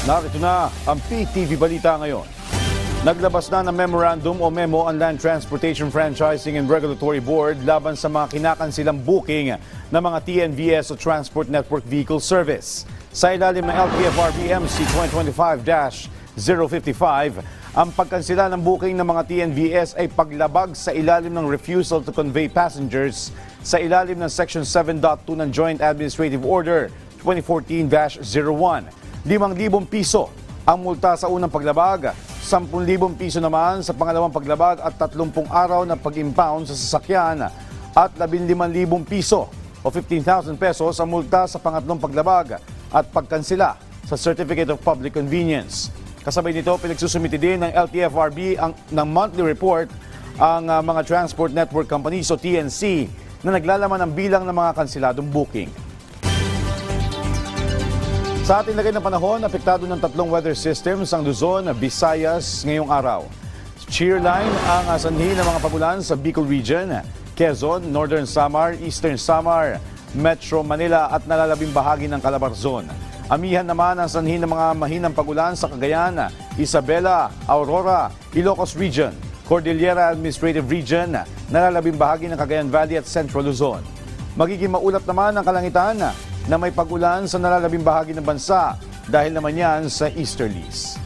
Narito na ang PTV Balita ngayon. Naglabas na ng memorandum o memo ang Land Transportation Franchising and Regulatory Board laban sa mga kinakansilang booking ng mga TNVS o Transport Network Vehicle Service. Sa ilalim ng LTFRB MC 2025-055, ang pagkansila ng booking ng mga TNVS ay paglabag sa ilalim ng refusal to convey passengers sa ilalim ng Section 7.2 ng Joint Administrative Order 2014-01. 5,000 piso ang multa sa unang paglabag, 10,000 piso naman sa pangalawang paglabag at 30 araw na pag-impound sa sasakyan at 15,000 piso o 15,000 pesos ang multa sa pangatlong paglabag at pagkansila sa Certificate of Public Convenience. Kasabay nito, pinagsusumiti din ng LTFRB ng monthly report ang mga Transport Network Companies o TNC na naglalaman ng bilang ng mga kansiladong booking. Sa ating lagay ng panahon, apektado ng 3 weather systems ang Luzon, Visayas ngayong araw. Cheerline ang sanhi ng mga pagulan sa Bicol Region, Quezon, Northern Samar, Eastern Samar, Metro Manila at nalalabing bahagi ng Calabarzon. Amihan naman ang sanhi ng mga mahinang pagulan sa Cagayan, Isabela, Aurora, Ilocos Region, Cordillera Administrative Region, nalalabing bahagi ng Cagayan Valley at Central Luzon. Magiging maulap naman ang kalangitan na may pag-ulan sa nalalabing bahagi ng bansa dahil naman yan sa easterlies.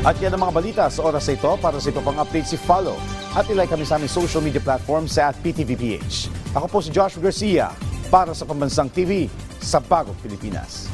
At yan ang mga balita sa oras na ito. Para sa iba pang updates, follow at ilike kami sa aming social media platform sa @PTVPH. Ako po si Joshua Garcia para sa Pambansang TV sa Bagong Pilipinas.